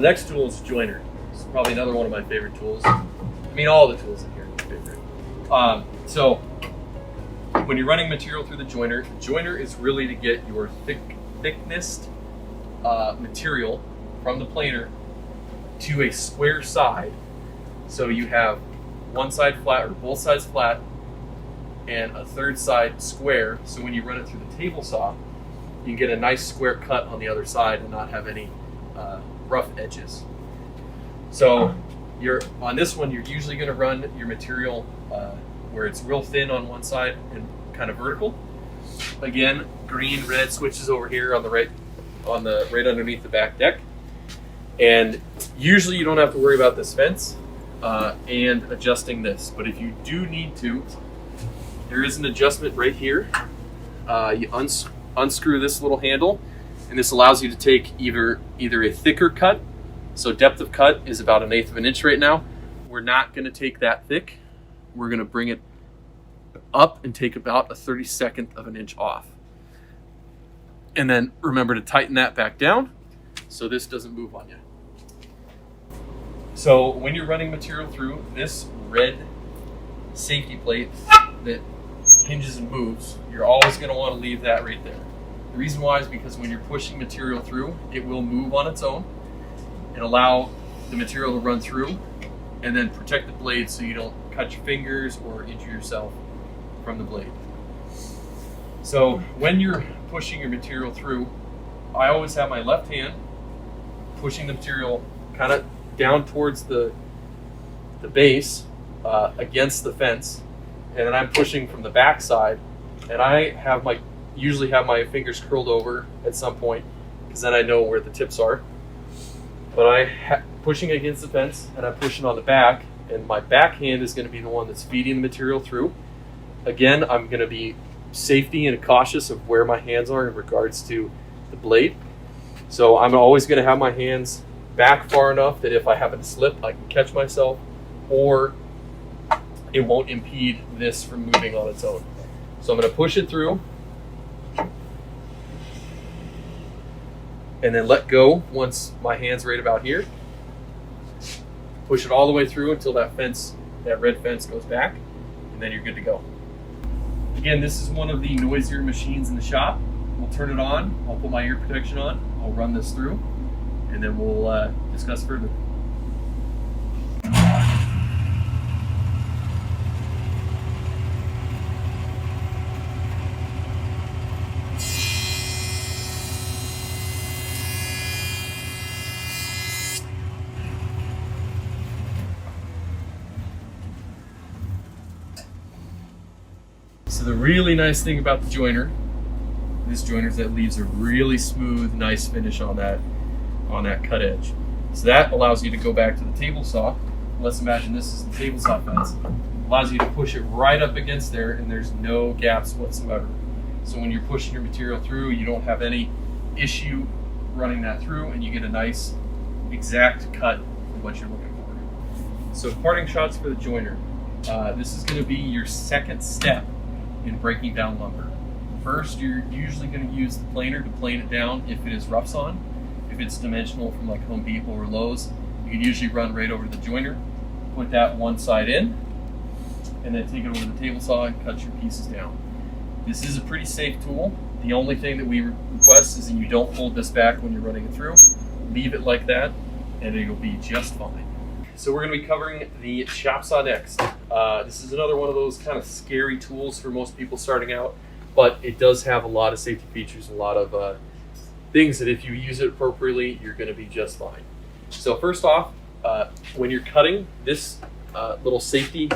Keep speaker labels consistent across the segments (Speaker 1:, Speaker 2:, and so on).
Speaker 1: next tool is a joiner. It's probably another one of my favorite tools. I mean, all the tools in here are my favorite. So when you're running material through the joiner is really to get your thickness material from the planer to a square side. So you have one side flat or both sides flat and a third side square. So when you run it through the table saw, you get a nice square cut on the other side and not have any rough edges. So on this one, you're usually going to run your material where it's real thin on one side and kind of vertical. Again, green, red switches over here on the right underneath the back deck. And usually you don't have to worry about this fence and adjusting this. But if you do need to, there is an adjustment right here. You unscrew this little handle, and this allows you to take either a thicker cut. So depth of cut is about 1/8 of an inch right now. We're not going to take that thick. We're going to bring it up and take about a 32nd of an inch off. And then remember to tighten that back down so this doesn't move on you. So when you're running material through, this red safety plate that hinges and moves, you're always going to want to leave that right there. The reason why is because when you're pushing material through, it will move on its own and allow the material to run through, and then protect the blade so you don't cut your fingers or injure yourself from the blade. So when you're pushing your material through, I always have my left hand pushing the material kind of down towards the base against the fence, and then I'm pushing from the back side, and I usually have my fingers curled over at some point because then I know where the tips are. But pushing against the fence, and I'm pushing on the back, and my back hand is going to be the one that's feeding the material through. Again, I'm going to be safety and cautious of where my hands are in regards to the blade. So I'm always going to have my hands back far enough that if I happen to slip, I can catch myself, or it won't impede this from moving on its own. So I'm going to push it through and then let go once my hand's right about here. Push it all the way through until that red fence goes back, and then you're good to go. Again, this is one of the noisier machines in the shop. We'll turn it on, I'll put my ear protection on, I'll run this through, and then we'll discuss further. So the really nice thing about the joiner, this joiner, is that it leaves a really smooth, nice finish on that cut edge. So that allows you to go back to the table saw. Let's imagine this is the table saw fence. Allows you to push it right up against there, and there's no gaps whatsoever. So when you're pushing your material through, you don't have any issue running that through, and you get a nice exact cut for what you're looking for. So parting shots for the joiner. This is going to be your second step in breaking down lumber. First, you're usually going to use the planer to plane it down if it is rough sawn. If it's dimensional from like Home Depot or Lowe's, you can usually run right over to the joiner, put that one side in, and then take it over to the table saw and cut your pieces down. This is a pretty safe tool. The only thing that we request is that you don't hold this back when you're running it through. Leave it like that, and it'll be just fine. So we're going to be covering the chop saw next. This is another one of those kind of scary tools for most people starting out, but it does have a lot of safety features, a lot of things that if you use it appropriately, you're going to be just fine. So first off, when you're cutting, this little safety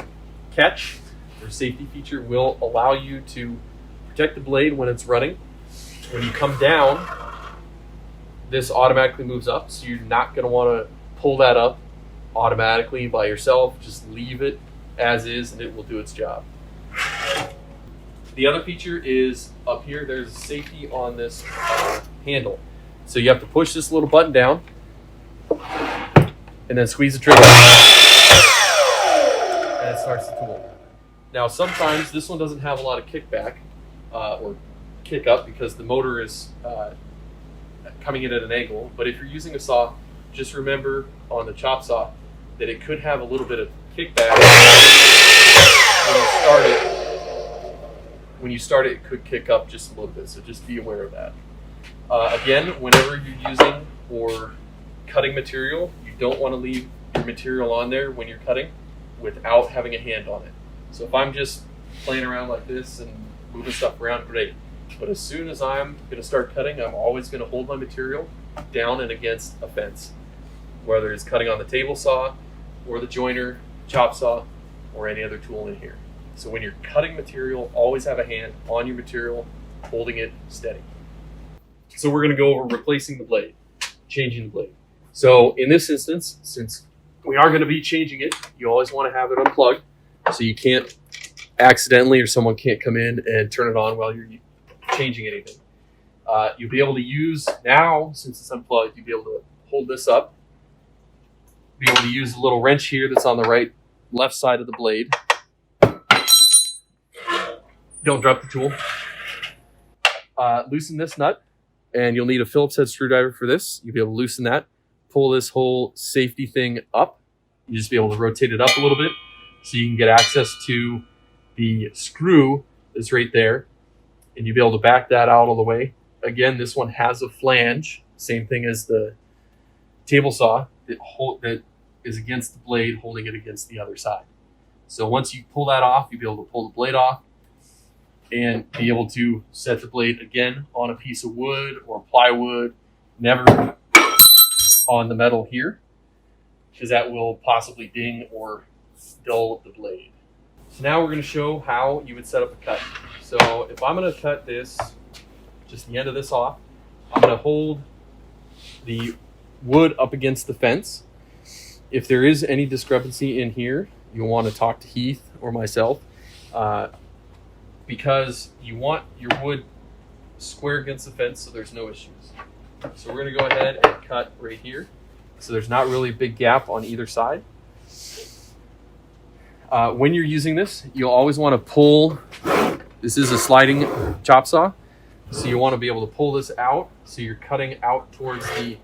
Speaker 1: catch or safety feature will allow you to protect the blade when it's running. When you come down, this automatically moves up, so you're not going to want to pull that up automatically by yourself. Just leave it as is and it will do its job. The other feature is up here, there's safety on this handle. So you have to push this little button down and then squeeze the trigger and it starts the tool. Now sometimes this one doesn't have a lot of kickback or kick up because the motor is coming in at an angle, but if you're using a saw just remember on the chop saw that it could have a little bit of kickback when you start it. It could kick up just a little bit, so just be aware of that. Again, whenever you're using or cutting material, you don't want to leave your material on there when you're cutting without having a hand on it. So if I'm just playing around like this and moving stuff around, great. But as soon as I'm going to start cutting, I'm always going to hold my material down and against a fence, whether it's cutting on the table saw or the joiner, chop saw, or any other tool in here. So when you're cutting material, always have a hand on your material, holding it steady. So we're going to go over replacing the blade, changing the blade. So in this instance, since we are going to be changing it, you always want to have it unplugged so you can't accidentally, or someone can't come in and turn it on while you're changing anything. You'll be able to use, now since it's unplugged, you'll be able to hold this up, be able to use a little wrench here that's on the left side of the blade. Don't drop the tool. Loosen this nut, and you'll need a Phillips head screwdriver for this. You'll be able to loosen that, pull this whole safety thing up. You just be able to rotate it up a little bit so you can get access to the screw that's right there, and you'll be able to back that out all the way. Again, this one has a flange, same thing as the table saw that is against the blade, holding it against the other side. So once you pull that off, you'll be able to pull the blade off and be able to set the blade again on a piece of wood or plywood, never on the metal here, because that will possibly ding or dull the blade. So now we're going to show how you would set up a cut. So if I'm going to cut this, just the end of this off, I'm going to hold the wood up against the fence. If there is any discrepancy in here, you'll want to talk to Heath or myself, because you want your wood square against the fence so there's no issues. So we're going to go ahead and cut right here, so there's not really a big gap on either side. When you're using this, you'll always want to pull. This is a sliding chop saw, so you want to be able to pull this out so you're cutting out towards the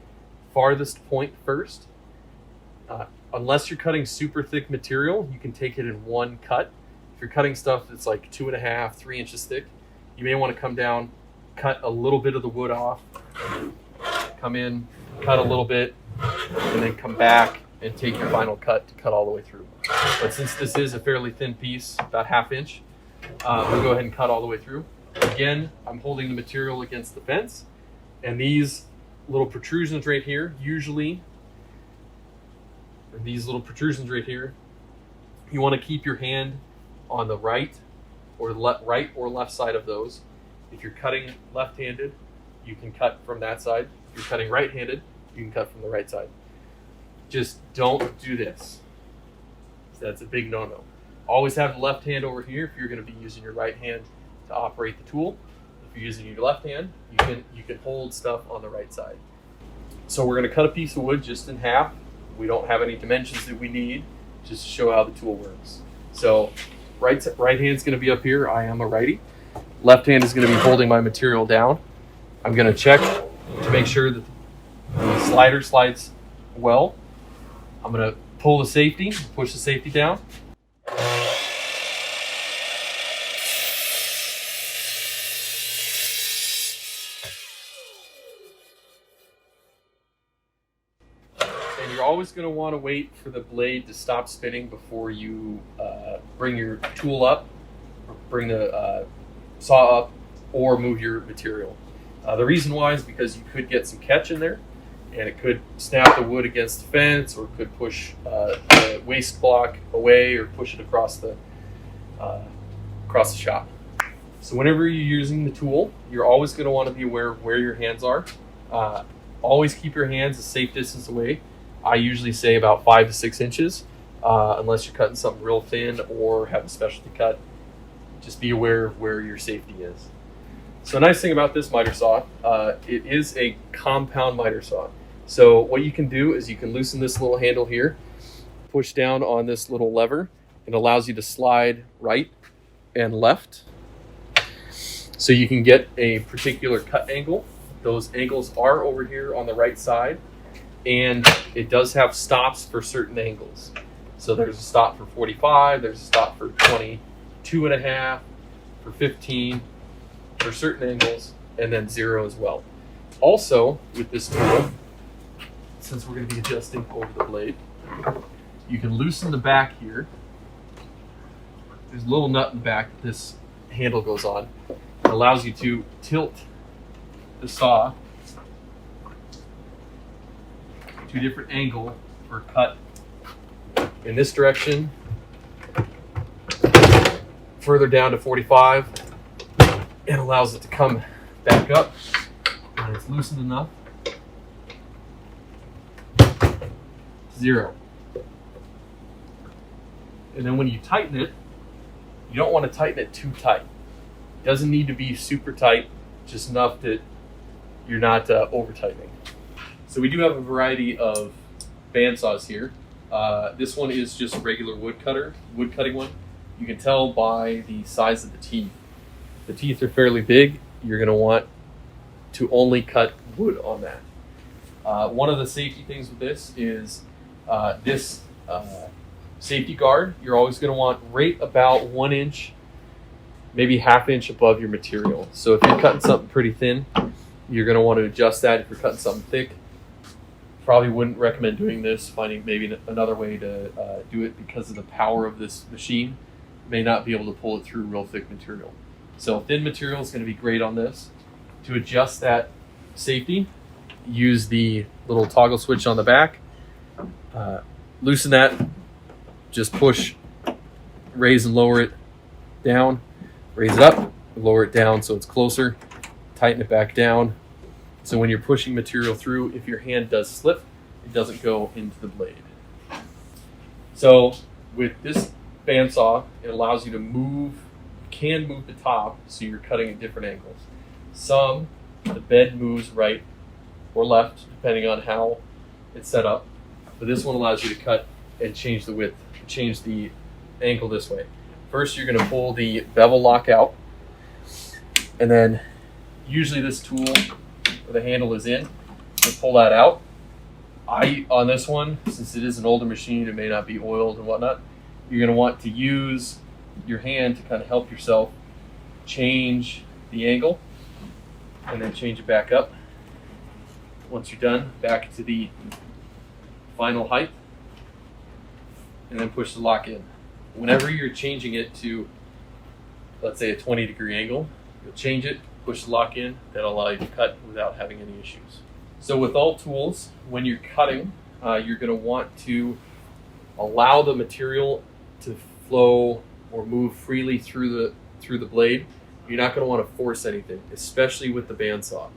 Speaker 1: farthest point first. Unless you're cutting super thick material, you can take it in one cut. If you're cutting stuff that's like 2.5, 3 inches thick, you may want to come down, cut a little bit of the wood off, come in, cut a little bit, and then come back and take your final cut to cut all the way through. But since this is a fairly thin piece, about 1/2 inch, we'll go ahead and cut all the way through. Again, I'm holding the material against the fence, and these little protrusions right here, you want to keep your hand on the right or left side of those. If you're cutting left-handed, you can cut from that side. If you're cutting right-handed, you can cut from the right side. Just don't do this. That's a big no-no. Always have the left hand over here if you're going to be using your right hand to operate the tool. If you're using your left hand, you can hold stuff on the right side. So we're going to cut a piece of wood just in half. We don't have any dimensions that we need, just to show how the tool works. So right hand's going to be up here. I am a righty. Left hand is going to be holding my material down. I'm going to check to make sure that the slider slides well. I'm going to pull the safety, push the safety down. And you're always going to want to wait for the blade to stop spinning before you bring your tool up, or bring the saw up, or move your material. The reason why is because you could get some catch in there, and it could snap the wood against the fence, or could push the waste block away, or push it across the shop. So whenever you're using the tool, you're always going to want to be aware of where your hands are. Always keep your hands a safe distance away. I usually say about 5 to 6 inches, unless you're cutting something real thin or have a specialty cut. Just be aware of where your safety is. So a nice thing about this miter saw, it is a compound miter saw. So what you can do is you can loosen this little handle here, push down on this little lever. It allows you to slide right and left, so you can get a particular cut angle. Those angles are over here on the right side, and it does have stops for certain angles. So there's a stop for 45, there's a stop for 22.5, for 15, for certain angles, and then 0 as well. Also, with this tool, since we're going to be adjusting over the blade, you can loosen the back here. There's a little nut in the back that this handle goes on. It allows you to tilt the saw to a different angle for a cut in this direction, further down to 45, and allows it to come back up when it's loosened enough. 0. And then when you tighten it, you don't want to tighten it too tight. It doesn't need to be super tight, just enough that you're not over tightening. So we do have a variety of bandsaws here. This one is just a regular wood cutting one. You can tell by the size of the teeth. The teeth are fairly big. You're going to want to only cut wood on that. One of the safety things with this is this safety guard. You're always going to want right about 1 inch, maybe ½ inch above your material. So if you're cutting something pretty thin, you're going to want to adjust that. If you're cutting something thick, probably wouldn't recommend doing this. Finding maybe another way to do it, because of the power of this machine, may not be able to pull it through real thick material. So thin material is going to be great on this. To adjust that safety, use the little toggle switch on the back. Loosen that, just push, raise and lower it down, raise it up, lower it down so it's closer, tighten it back down. So when you're pushing material through, if your hand does slip, it doesn't go into the blade. So with this bandsaw, it allows you to move the top, so you're cutting at different angles. Some, the bed moves right or left, depending on how it's set up. But this one allows you to cut and change the width, change the angle this way. First, you're going to pull the bevel lock out, and then usually this tool, where the handle is in, you pull that out. On this one, since it is an older machine, it may not be oiled and whatnot, you're going to want to use your hand to kind of help yourself change the angle, and then change it back up. Once you're done, back to the final height, and then push the lock in. Whenever you're changing it to, let's say, a 20-degree angle, you'll change it, push the lock in. That'll allow you to cut without having any issues. So with all tools, when you're cutting, you're going to want to allow the material to flow or move freely through the blade. You're not going to want to force anything, especially with the bandsaw,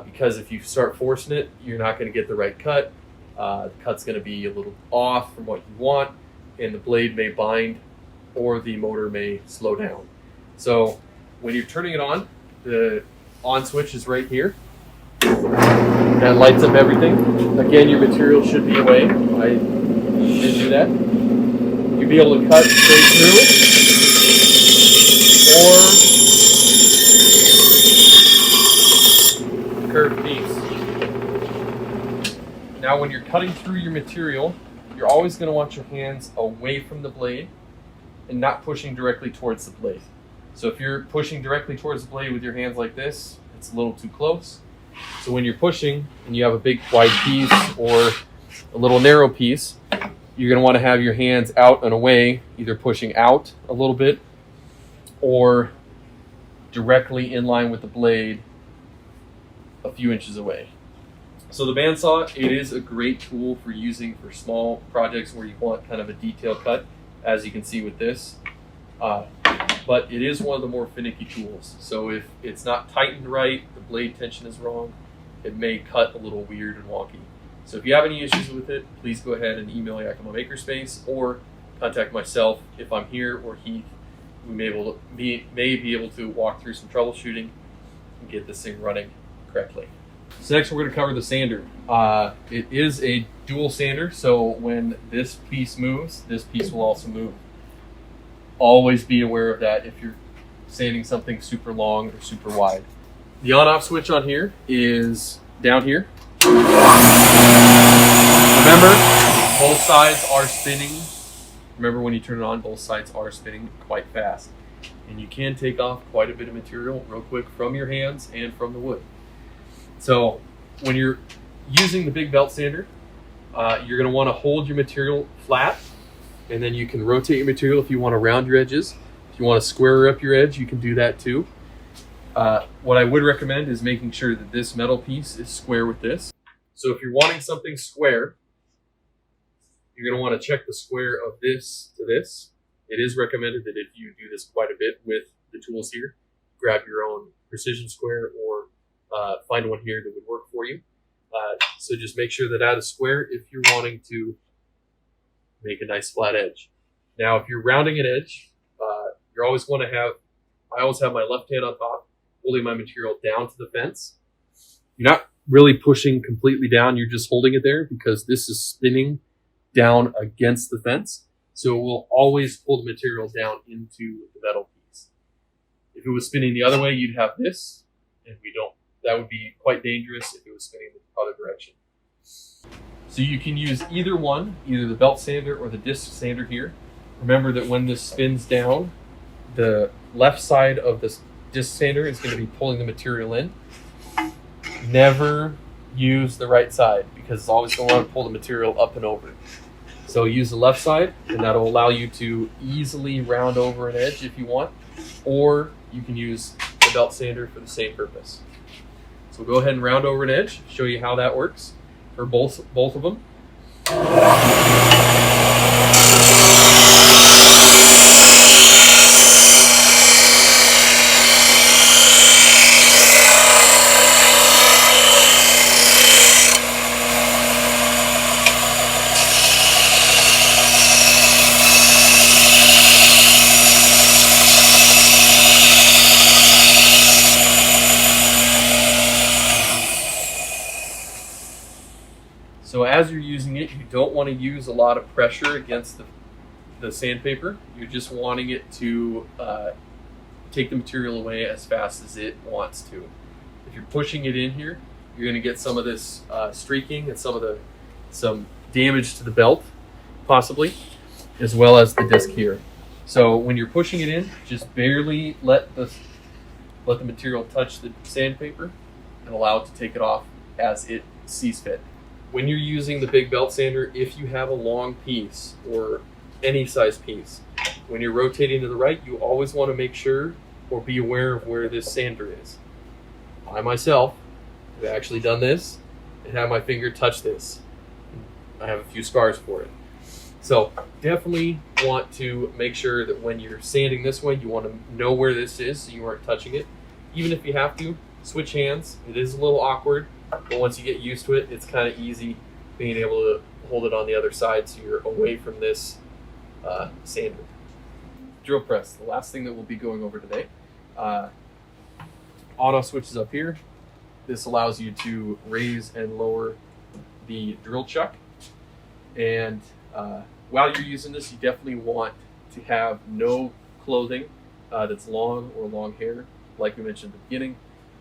Speaker 1: because if you start forcing it, you're not going to get the right cut. The cut's going to be a little off from what you want, and the blade may bind, or the motor may slow down. So when you're turning it on, the on switch is right here. That lights up everything. Again, your material should be away. I didn't do that. You'll be able to cut straight through, or curved piece. Now when you're cutting through your material, you're always going to want your hands away from the blade and not pushing directly towards the blade. So if you're pushing directly towards the blade with your hands like this, it's a little too close. So when you're pushing and you have a big wide piece or a little narrow piece, you're going to want to have your hands out and away, either pushing out a little bit or directly in line with the blade a few inches away. So the bandsaw, it is a great tool for using for small projects where you want kind of a detailed cut, as you can see with this. But it is one of the more finicky tools. So if it's not tightened right, the blade tension is wrong, it may cut a little weird and wonky. So if you have any issues with it, please go ahead and email Yakima Makerspace or contact myself if I'm here, or Heath. We may be able to walk through some troubleshooting and get this thing running correctly. So next we're going to cover the sander. It is a dual sander, so when this piece moves, this piece will also move. Always be aware of that if you're sanding something super long or super wide. The on-off switch on here is down here. Remember, both sides are spinning. Remember, when you turn it on, both sides are spinning quite fast. And you can take off quite a bit of material real quick from your hands and from the wood. So when you're using the big belt sander, you're going to want to hold your material flat, and then you can rotate your material if you want to round your edges. If you want to square up your edge, you can do that too. What I would recommend is making sure that this metal piece is square with this. So if you're wanting something square, you're going to want to check the square of this to this. It is recommended that if you do this quite a bit with the tools here, grab your own precision square or find one here that would work for you. So just make sure that is square if you're wanting to make a nice flat edge. Now, if you're rounding an edge, you're always going to have, I always have my left hand on top, holding my material down to the fence. You're not really pushing completely down, you're just holding it there because this is spinning down against the fence. So it will always pull the material down into the metal piece. If it was spinning the other way, you'd have this, and we don't. That would be quite dangerous if it was spinning the other direction. So you can use either one, either the belt sander or the disc sander here. Remember that when this spins down, the left side of this disc sander is going to be pulling the material in. Never use the right side because it's always going to want to pull the material up and over. So use the left side, and that'll allow you to easily round over an edge if you want, or you can use the belt sander for the same purpose. So we'll go ahead and round over an edge, show you how that works for both of them. So as you're using it, you don't want to use a lot of pressure against the sandpaper. You're just wanting it to take the material away as fast as it wants to. If you're pushing it in here, you're going to get some of this streaking and some damage to the belt, possibly, as well as the disc here. So when you're pushing it in, just barely let the material touch the sandpaper and allow it to take it off as it sees fit. When you're using the big belt sander, if you have a long piece or any size piece, when you're rotating to the right, you always want to make sure or be aware of where this sander is. I myself have actually done this and had my finger touch this. I have a few scars for it. So definitely want to make sure that when you're sanding this way, you want to know where this is so you aren't touching it. Even if you have to, switch hands. It is a little awkward, but once you get used to it, it's kind of easy being able to hold it on the other side so you're away from this sander. Drill press, the last thing that we'll be going over today. Auto switches up here. This allows you to raise and lower the drill chuck. And while you're using this, you definitely want to have no clothing that's long or long hair, like we mentioned at the beginning,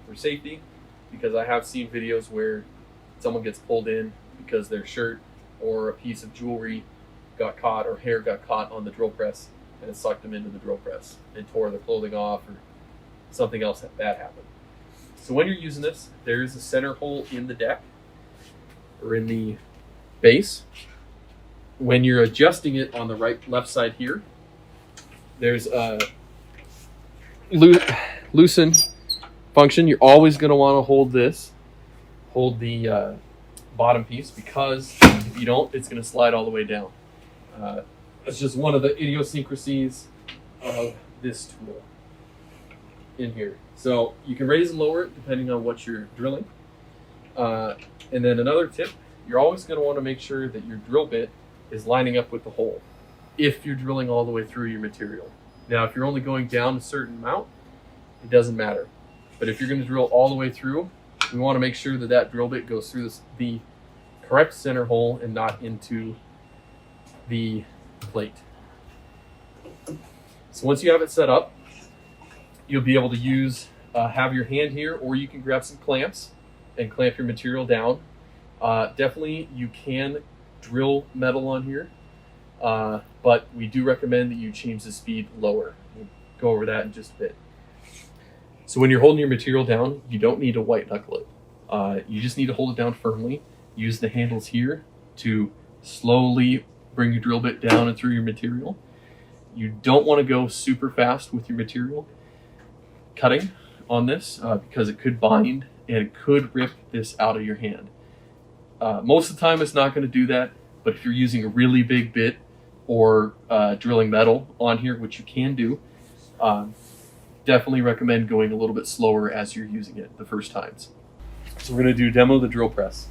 Speaker 1: for safety, because I have seen videos where someone gets pulled in because their shirt or a piece of jewelry got caught or hair got caught on the drill press and it sucked them into the drill press and tore their clothing off or something else bad happened. So when you're using this, there is a center hole in the deck or in the base. When you're adjusting it on the left side here, there's a loosen function. You're always going to want to hold the bottom piece, because if you don't, it's going to slide all the way down. That's just one of the idiosyncrasies of this tool in here. So you can raise and lower it depending on what you're drilling. And then another tip, you're always going to want to make sure that your drill bit is lining up with the hole if you're drilling all the way through your material. Now, if you're only going down a certain amount, it doesn't matter. But if you're going to drill all the way through, we want to make sure that that drill bit goes through the correct center hole and not into the plate. So once you have it set up, you'll be able to have your hand here, or you can grab some clamps and clamp your material down. Definitely you can drill metal on here, but we do recommend that you change the speed lower. We'll go over that in just a bit. So when you're holding your material down, you don't need to white knuckle it. You just need to hold it down firmly. Use the handles here to slowly bring your drill bit down and through your material. You don't want to go super fast with your material cutting on this because it could bind and it could rip this out of your hand. Most of the time it's not going to do that, but if you're using a really big bit or drilling metal on here, which you can do, definitely recommend going a little bit slower as you're using it the first times. So we're going to do demo the drill press.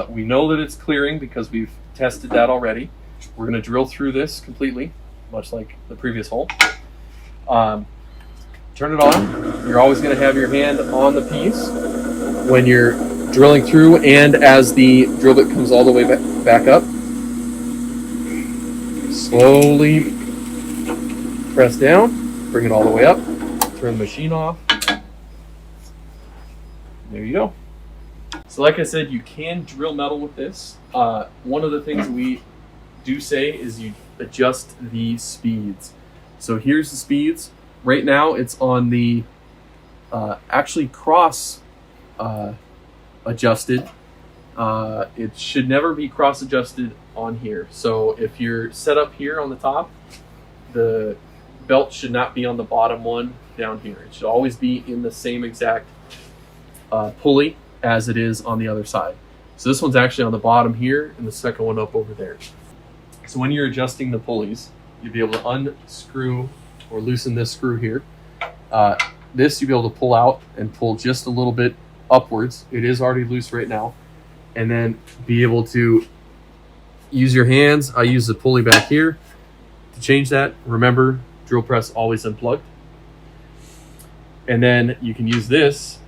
Speaker 1: We know that it's clearing because we've tested that already. We're going to drill through this completely, much like the previous hole. Turn it on. You're always going to have your hand on the piece when you're drilling through and as the drill bit comes all the way back up. Slowly press down, bring it all the way up, turn the machine off. There you go. So like I said, you can drill metal with this. One of the things we do say is you adjust the speeds. So here's the speeds. Right now it's on the actually cross adjusted. It should never be cross adjusted on here. So if you're set up here on the top, the belt should not be on the bottom one down here. It should always be in the same exact pulley as it is on the other side. So this one's actually on the bottom here and the second one up over there. So when you're adjusting the pulleys, you'll be able to unscrew or loosen this screw here. This you'll be able to pull out and pull just a little bit upwards. It is already loose right now. And then be able to use your hands. I use the pulley back here to change that. Remember, drill press always unplugged. And then you can use this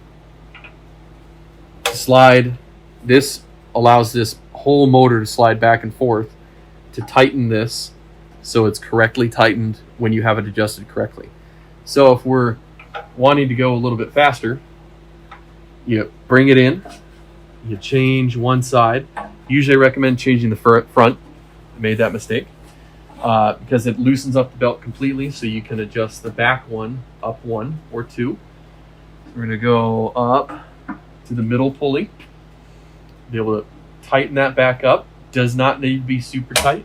Speaker 1: to slide. This allows this whole motor to slide back and forth to tighten this so it's correctly tightened when you have it adjusted correctly. So if we're wanting to go a little bit faster, you bring it in, you change one side. Usually I recommend changing the front. I made that mistake because it loosens up the belt completely, so you can adjust the back one up 1 or 2. We're gonna go up to the middle pulley, be able to tighten that back up. Does not need to be super tight.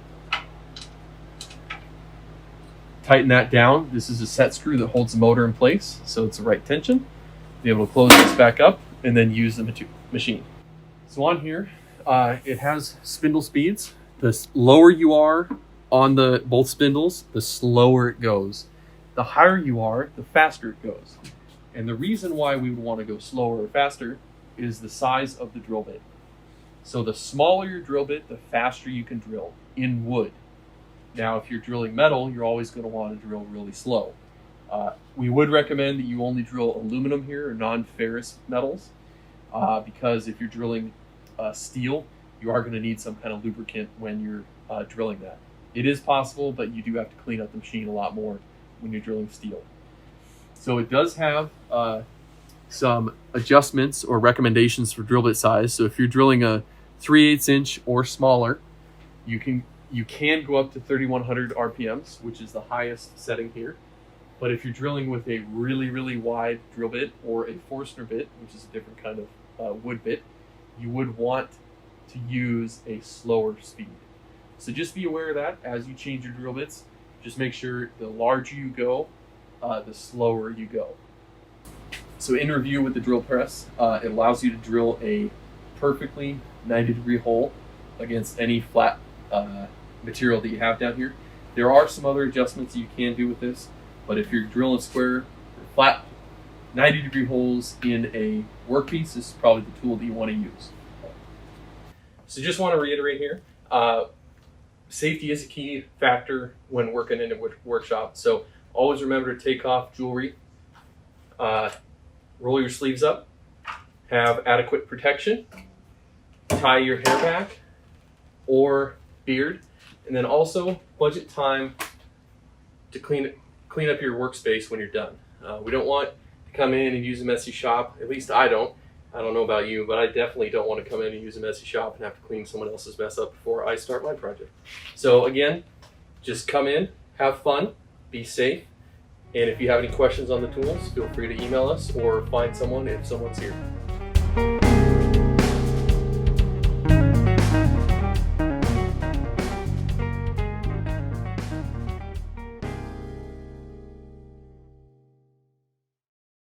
Speaker 1: Tighten that down. This is a set screw that holds the motor in place, so it's the right tension. Be able to close this back up and then use the machine. So on here, it has spindle speeds. The lower you are on the both spindles, the slower it goes. The higher you are, the faster it goes. And the reason why we would want to go slower or faster is the size of the drill bit. So the smaller your drill bit, the faster you can drill in wood. Now, if you're drilling metal, you're always going to want to drill really slow. We would recommend that you only drill aluminum here or non-ferrous metals because if you're drilling steel, you are going to need some kind of lubricant when you're drilling that. It is possible, but you do have to clean up the machine a lot more when you're drilling steel. So it does have some adjustments or recommendations for drill bit size. So if you're drilling a 3/8 inch or smaller, you can go up to 3100 RPMs, which is the highest setting here. But if you're drilling with a really, really wide drill bit or a Forstner bit, which is a different kind of wood bit, you would want to use a slower speed. So just be aware of that as you change your drill bits. Just make sure the larger you go, the slower you go. So in review with the drill press, it allows you to drill a perfectly 90-degree hole against any flat material that you have down here. There are some other adjustments that you can do with this, but if you're drilling square or flat 90-degree holes in a workpiece, this is probably the tool that you want to use. So just want to reiterate here, safety is a key factor when working in a workshop. So always remember to take off jewelry, roll your sleeves up, have adequate protection, tie your hair back or beard, and then also budget time to clean up your workspace when you're done. We don't want to come in and use a messy shop, at least I don't, I don't know about you, but I definitely don't want to come in and use a messy shop and have to clean someone else's mess up before I start my project. So again, just come in, have fun, be safe, and if you have any questions on the tools, feel free to email us or find someone if someone's here.